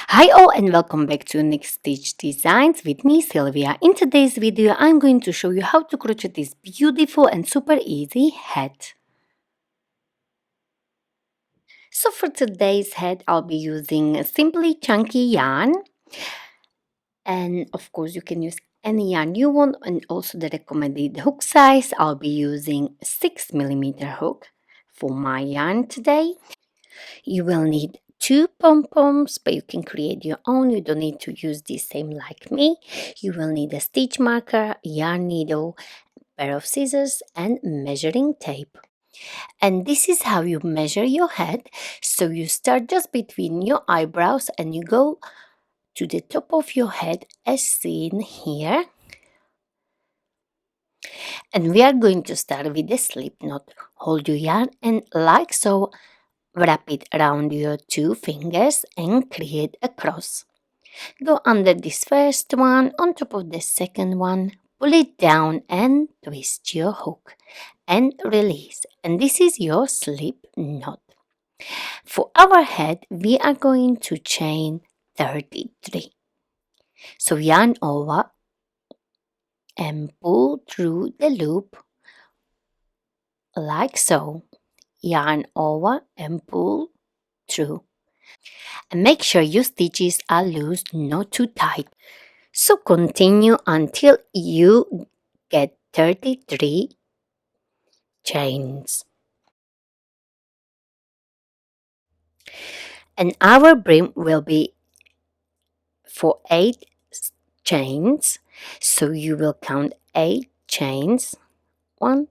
Hi all and welcome back to Next Stitch Designs with me Sylvia. In today's video I'm going to show you how to crochet this beautiful and super easy hat. So for today's hat I'll be using a simply chunky yarn, and of course you can use any yarn you want, and also the recommended hook size. I'll be using 6mm hook for my yarn today. You will need two pom-poms, but you can create your own. You don't need to use the same like me. You will need a stitch marker, yarn needle, pair of scissors, and measuring tape. And this is how you measure your head. So you start just between your eyebrows and you go to the top of your head as seen here. And we are going to start with the slip knot. Hold your yarn and like so, wrap it around your two fingers and create a cross. Go under this first one, on top of the second one, pull it down and twist your hook and release. And this is your slip knot. For our head, we are going to chain 33. So yarn over and pull through the loop like so. Yarn over and pull through. And make sure your stitches are loose, not too tight. So continue until you get 33 chains. And our brim will be for 8 chains. So you will count 8 chains. 1,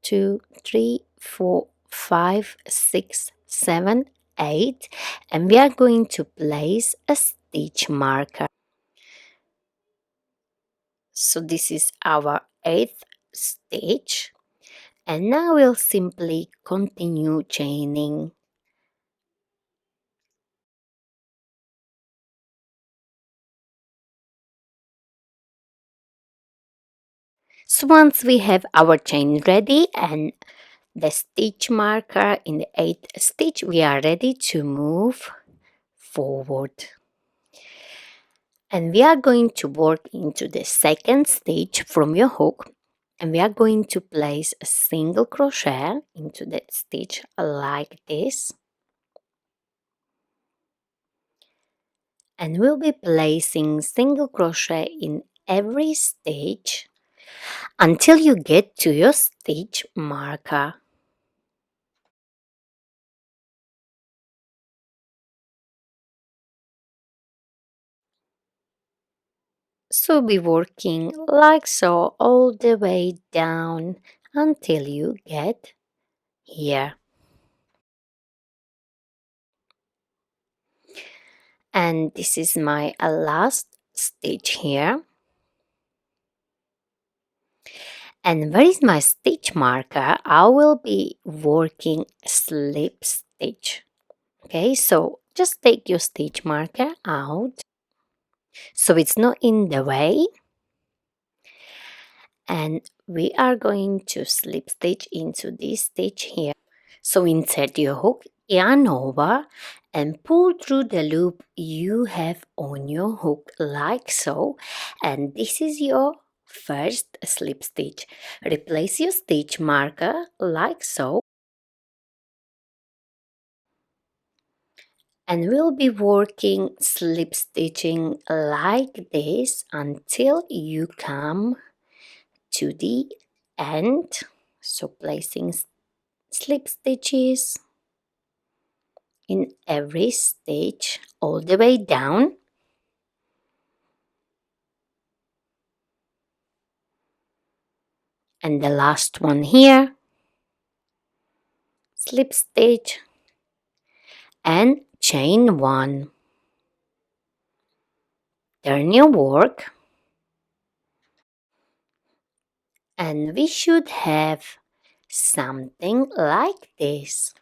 2, 3, 4, 5, 6, 7, 8. And we are going to place a stitch marker. So this is our 8th stitch. And now we'll simply continue chaining. So once we have our chain ready and the stitch marker in the 8th stitch, we are ready to move forward. And we are going to work into the second stitch from your hook, and we are going to place a single crochet into that stitch like this. And we'll be placing single crochet in every stitch until you get to your stitch marker. So be working like so all the way down until you get here. And this is my last stitch here. And where is my stitch marker? I will be working slip stitch. Okay, so just take your stitch marker out so it's not in the way. And we are going to slip stitch into this stitch here. So insert your hook, yarn over, and pull through the loop you have on your hook like so. And this is your first slip stitch. Replace your stitch marker like so. And we'll be working slip stitching like this until you come to the end. So placing slip stitches in every stitch all the way down. And the last one here, slip stitch and chain 1. Turn your work, and we should have something like this.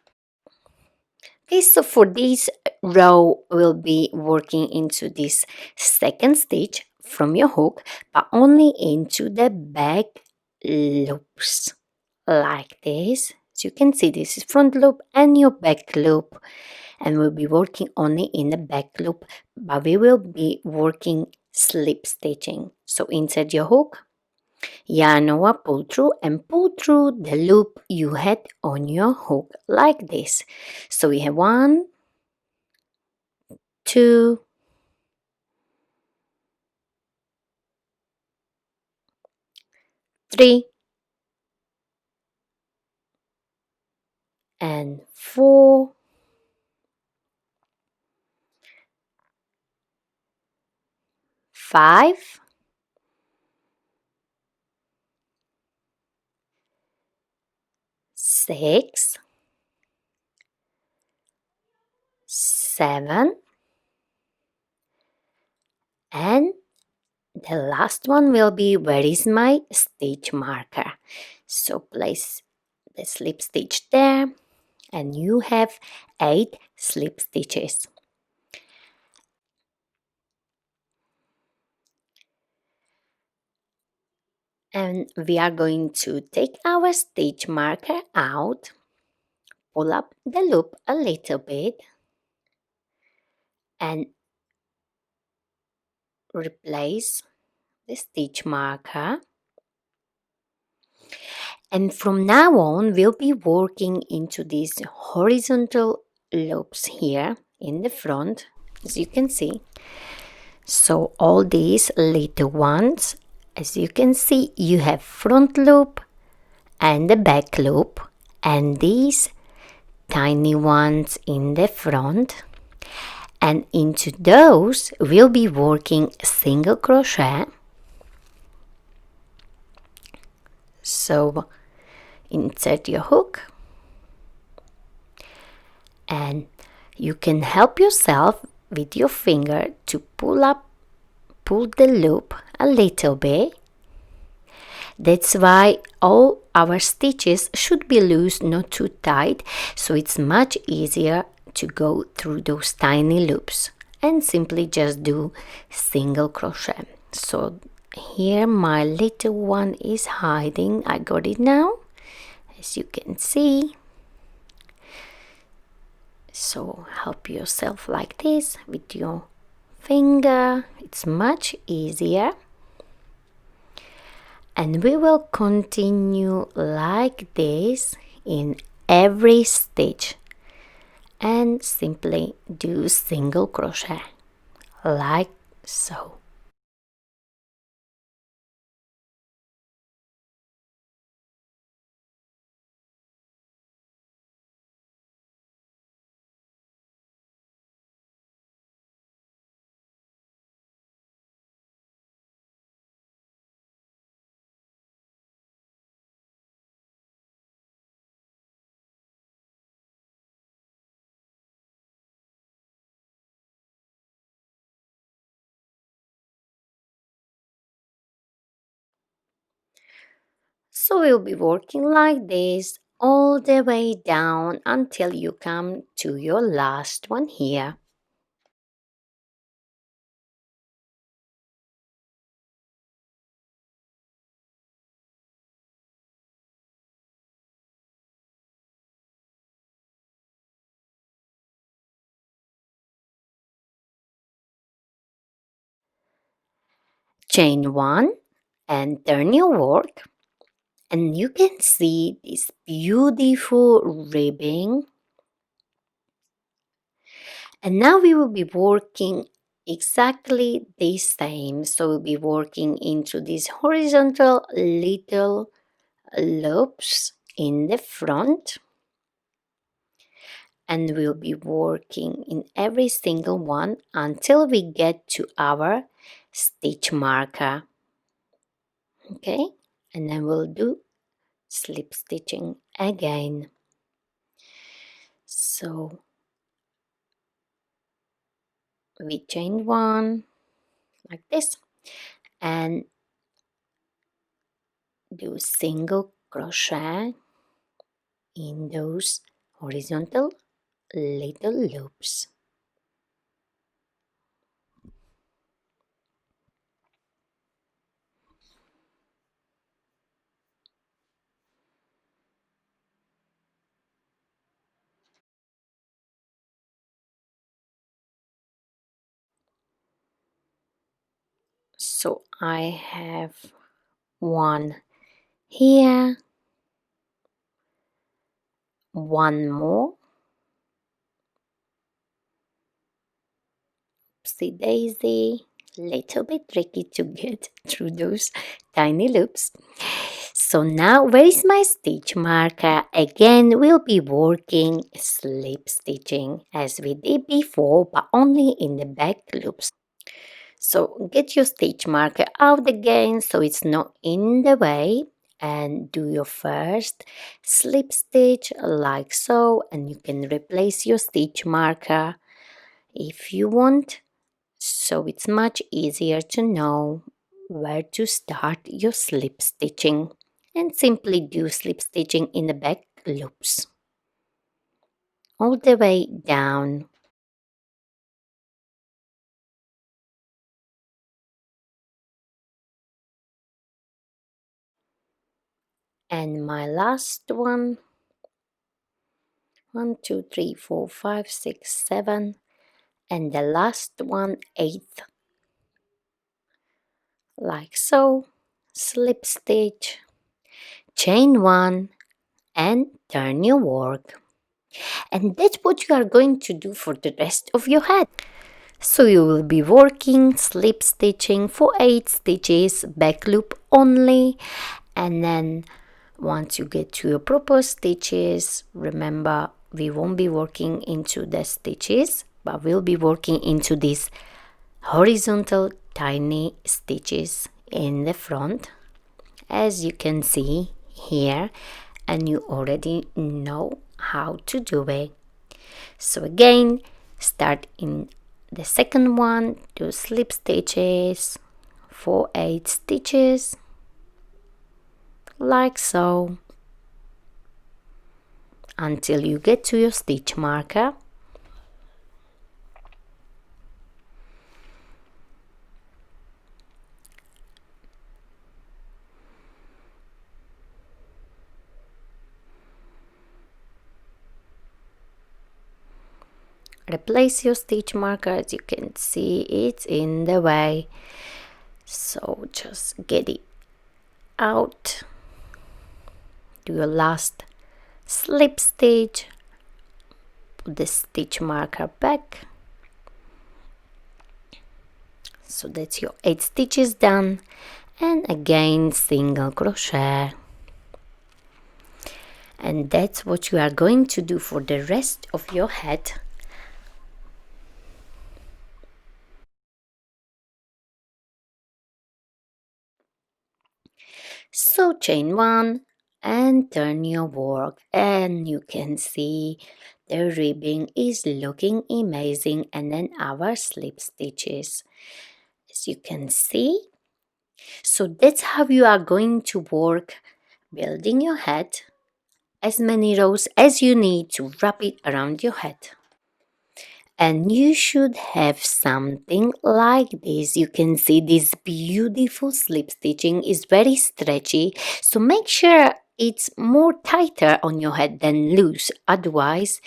Okay, so for this row, we'll be working into this second stitch from your hook, but only into the back loops like this. So you can see this is front loop and your back loop, and we'll be working only in the back loop, but we will be working slip stitching. So insert your hook, yarn over, pull through, and pull through the loop you had on your hook like this. So we have 1, 2, 3, and 4, 5, 6, 7, and the last one will be, where is my stitch marker? So place the slip stitch there, and you have 8 slip stitches. And we are going to take our stitch marker out, pull up the loop a little bit, and replace the stitch marker. And from now on, we'll be working into these horizontal loops here in the front, as you can see. So all these little ones, as you can see, you have front loop and the back loop, and these tiny ones in the front, and into those we'll be working single crochet. So insert your hook, and you can help yourself with your finger to pull the loop a little bit. That's why all our stitches should be loose, not too tight, so it's much easier to go through those tiny loops, and simply just do single crochet. So here my little one is hiding. I got it now, as you can see. So help yourself like this with your finger, it's much easier. And we will continue like this in every stitch, and simply do single crochet like so. So we'll be working like this all the way down until you come to your last one here. Chain 1 and turn your work, and you can see this beautiful ribbing. And now we will be working exactly the same. So we'll be working into these horizontal little loops in the front, and we'll be working in every single one until we get to our stitch marker. Okay, and then we'll do slip stitching again. So we chain 1 like this, and do single crochet in those horizontal little loops. So I have one here, one more. Oopsie daisy, little bit tricky to get through those tiny loops. So now where is my stitch marker? Again, we'll be working slip stitching as we did before, but only in the back loops. So get your stitch marker out again so it's not in the way, and do your first slip stitch like so, and you can replace your stitch marker if you want, so it's much easier to know where to start your slip stitching, and simply do slip stitching in the back loops all the way down. And my last one, 1 2 3 4 5 6 7, and the last one, 8th, like so. Slip stitch, chain 1, and turn your work. And that's what you are going to do for the rest of your head. So you will be working slip stitching for 8 stitches, back loop only, and then once you get to your proper stitches, remember we won't be working into the stitches, but we'll be working into these horizontal tiny stitches in the front, as you can see here, and you already know how to do it. So again, start in the second one, do slip stitches for 8 stitches like so until you get to your stitch marker. Replace your stitch marker. As you can see, it's in the way, so just get it out. Do your last slip stitch, put the stitch marker back. So that's your 8 stitches done, and again single crochet. And that's what you are going to do for the rest of your head. So chain 1 and turn your work, and you can see the ribbing is looking amazing, and then our slip stitches, as you can see. So that's how you are going to work building your head, as many rows as you need to wrap it around your head. And you should have something like this. You can see this beautiful slip stitching is very stretchy, so make sure it's more tighter on your head than loose, otherwise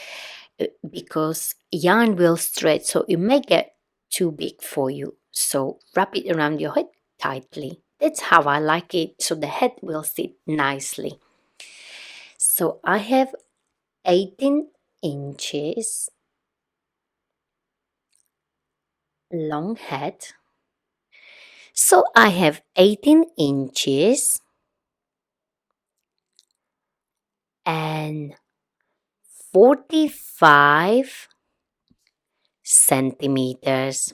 because yarn will stretch, so it may get too big for you. So wrap it around your head tightly. That's how I like it, so the head will sit nicely. So I have 18 inches long head. So I have 18 inches and 45 centimeters.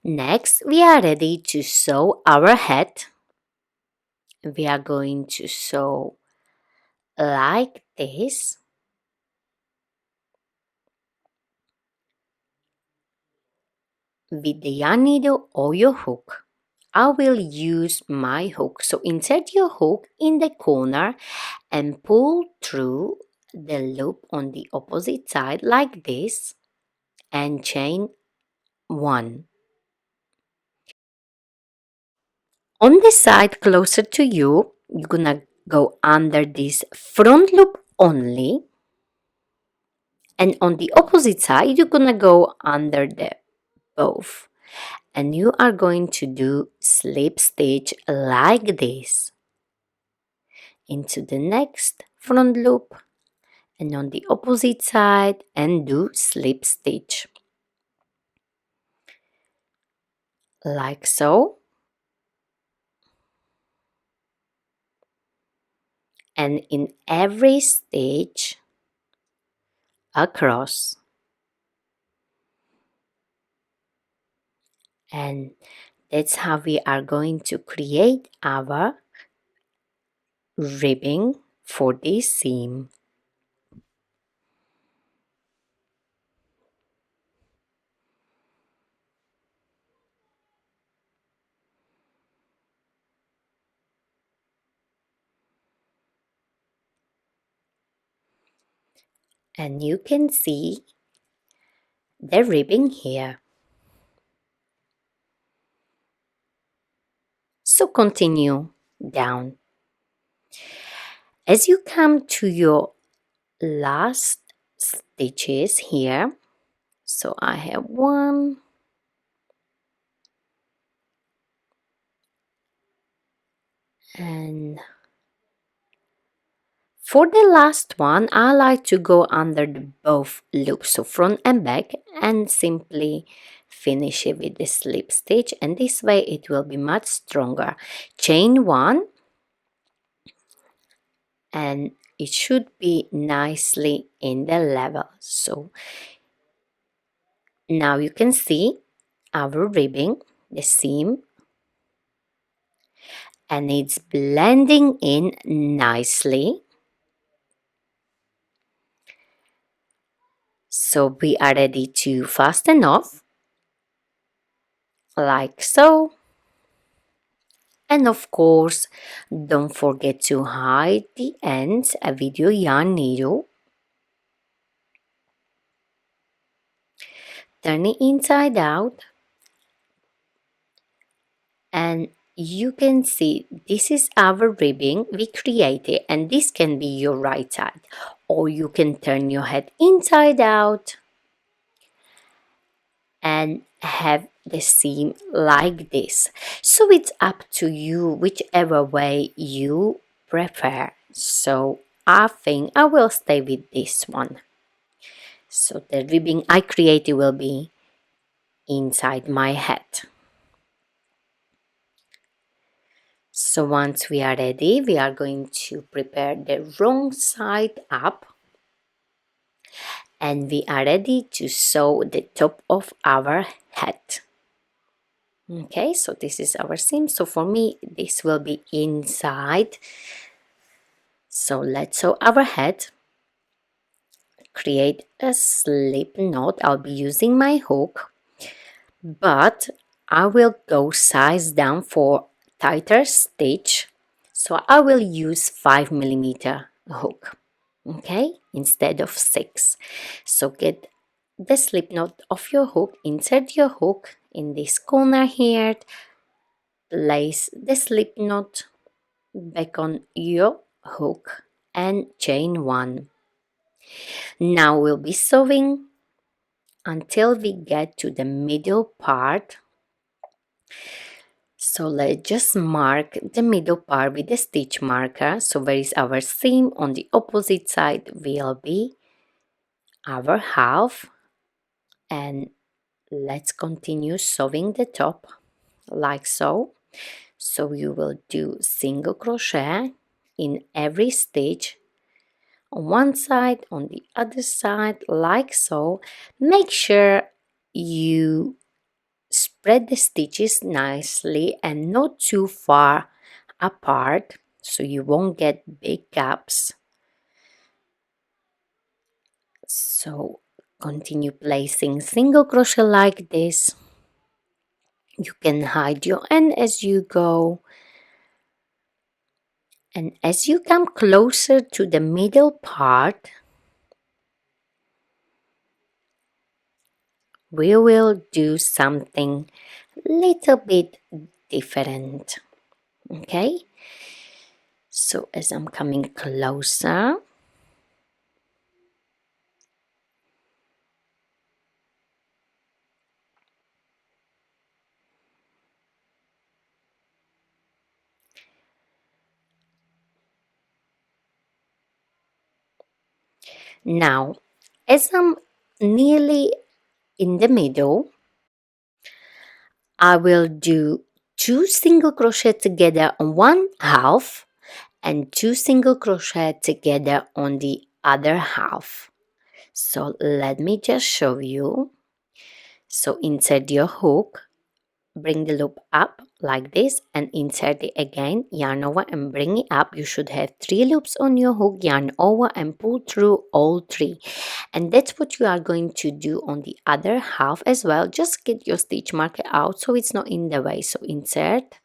Next, we are ready to sew our head. We are going to sew like this. With the yarn needle or your hook. I will use my hook. So insert your hook in the corner and pull through the loop on the opposite side like this and chain 1. On the side closer to you, you're gonna go under this front loop only, and on the opposite side you're gonna go under the both. and you are going to do slip stitch like this into the next front loop and on the opposite side and do slip stitch like so, and in every stitch across, and that's how we are going to create our ribbing for this seam. And you can see the ribbing here. So continue down. As you come to your last stitches here, so I have one, and for the last one, I like to go under the both loops, so front and back, and simply finish it with the slip stitch, and this way it will be much stronger. Chain one, and it should be nicely in the level. So now you can see our ribbing, the seam, and it's blending in nicely. So we are ready to fasten off like so. And of course, don't forget to hide the ends with your yarn needle. Turn it inside out, and you can see this is our ribbing we created, and this can be your right side, or you can turn your head inside out and have the seam like this. So it's up to you whichever way you prefer. So I think I will stay with this one. So the ribbing I created will be inside my head. So once we are ready, we are going to prepare the wrong side up, and we are ready to sew the top of our head. Okay, so this is our seam. So for me, this will be inside. So let's sew our head. Create a slip knot. I'll be using my hook, but I will go size down for tighter stitch. So I will use 5mm hook, okay, instead of 6. So get the slip knot of your hook, insert your hook in this corner here, place the slip knot back on your hook and chain 1. Now we'll be sewing until we get to the middle part. So let's just mark the middle part with the stitch marker. So where is our seam? On the opposite side will be our half, and let's continue sewing the top like so. So you will do single crochet in every stitch on one side, on the other side, like so. Make sure you spread the stitches nicely and not too far apart so you won't get big gaps. So continue placing single crochet like this. You can hide your end as you go, and as you come closer to the middle part, we will do something little bit different. Okay, so as I'm coming closer, Now, as I'm nearly in the middle, I will do 2 single crochet together on one half and 2 single crochet together on the other half. So let me just show you. So insert your hook, bring the loop up like this and insert it again, yarn over and bring it up. You should have 3 loops on your hook, yarn over and pull through all 3. And that's what you are going to do on the other half as well. Just get your stitch marker out so it's not in the way. So insert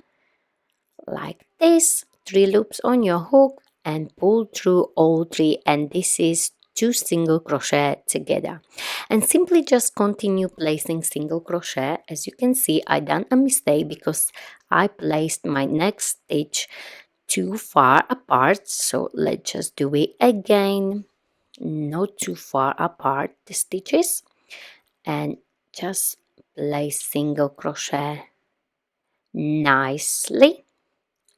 like this, 3 loops on your hook and pull through all 3, and this is 2 single crochet together. And simply just continue placing single crochet. As you can see, I done a mistake because I placed my next stitch too far apart, so let's just do it again, not too far apart the stitches, and just place single crochet nicely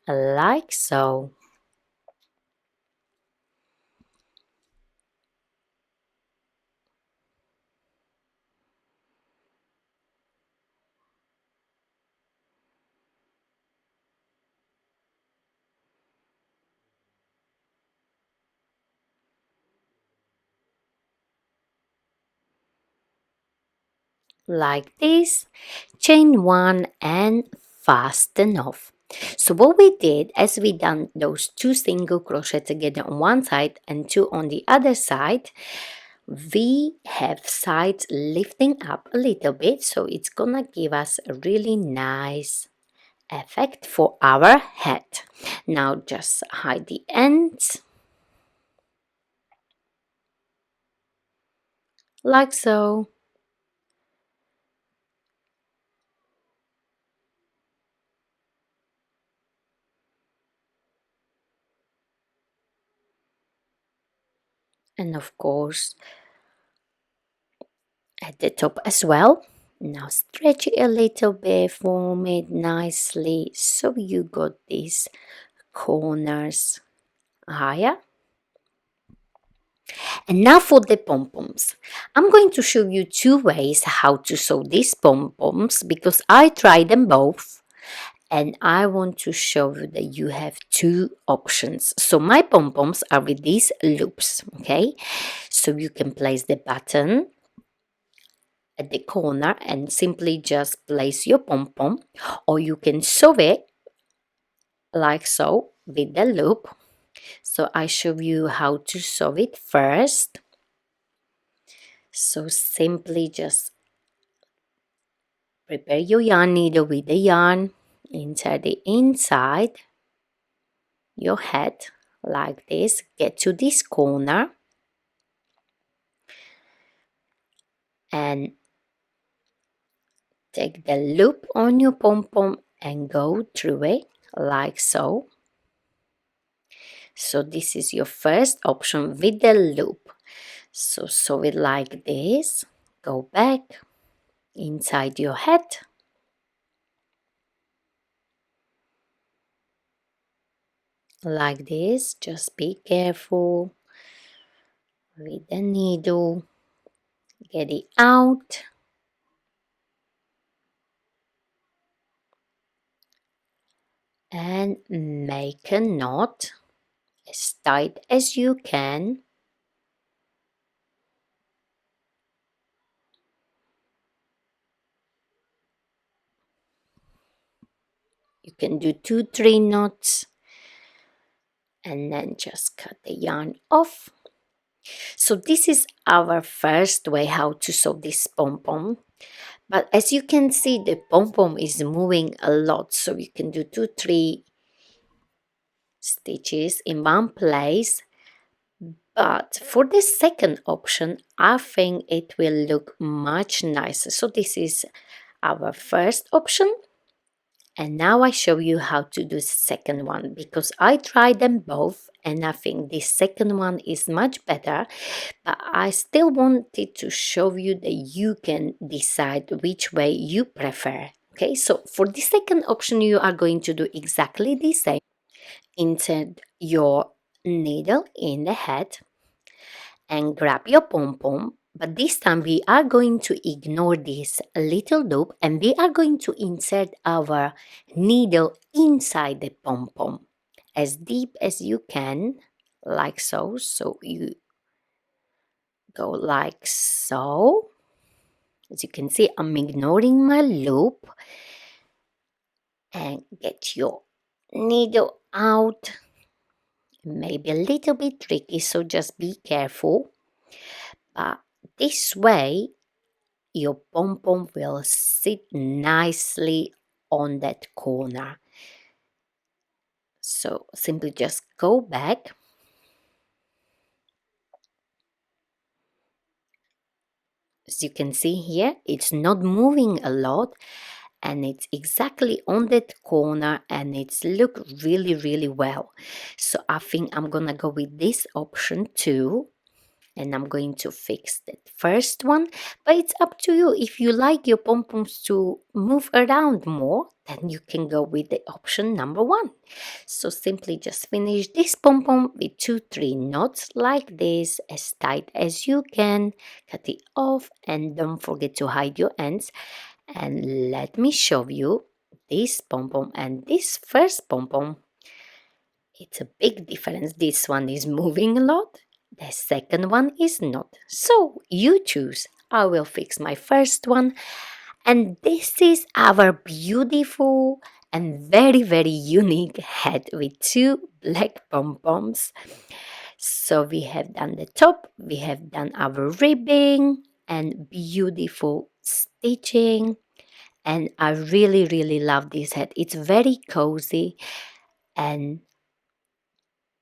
like so. Like this, chain 1 and fasten off. So what we did, as we done those 2 single crochet together on one side and 2 on the other side, we have sides lifting up a little bit, so it's gonna give us a really nice effect for our head. Now just hide the ends like so. And of course at the top as well. Now stretch it a little bit, form it nicely so you got these corners higher. And now for the pom-poms. I'm going to show you 2 ways how to sew these pom-poms because I tried them both and I want to show you that you have 2 options. So my pom-poms are with these loops, okay? So you can place the button at the corner and simply just place your pom-pom, or you can sew it like so with the loop. So I show you how to sew it first. So simply just prepare your yarn needle with the yarn, insert it inside your head like this, get to this corner and take the loop on your pom-pom and go through it like so. So this is your first option with the loop. So sew it like this, go back inside your head like this. Just be careful with the needle, get it out and make a knot as tight as you can. You can do 2-3 knots and then just cut the yarn off. So this is our first way how to sew this pom-pom. But as you can see, the pom-pom is moving a lot, so you can do 2-3 stitches in one place. But for the second option, I think it will look much nicer. So this is our first option. And now I show you how to do the second one because I tried them both and I think the second one is much better, but I still wanted to show you that you can decide which way you prefer. Okay, so for the second option, you are going to do exactly the same. Insert your needle in the head and grab your pom-pom. But this time we are going to ignore this little loop and we are going to insert our needle inside the pom-pom as deep as you can, like so. So you go like so. As you can see, I'm ignoring my loop and get your needle out. Maybe a little bit tricky, so just be careful. But this way, your pom-pom will sit nicely on that corner. So simply just go back. As you can see here, it's not moving a lot and it's exactly on that corner and it's look really well. So I think I'm gonna go with this option too. And I'm going to fix that first one, but it's up to you. If you like your pom-poms to move around more, then you can go with the option number 1. So simply just finish this pom-pom with 2-3 knots like this, as tight as you can. Cut it off and don't forget to hide your ends. And let me show you this pom-pom and this first pom-pom. It's a big difference. This one is moving a lot. The second one is not. So you choose. I will fix my first one. And this is our beautiful and very unique head with 2 black pom-poms. So we have done the top, we have done our ribbing and beautiful stitching. And I really love this head. It's very cozy and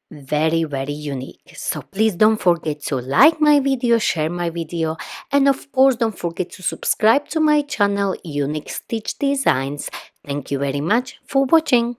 very unique. So please don't forget to like my video, share my video, and of course don't forget to subscribe to my channel Unique Stitch Designs. Thank you very much for watching.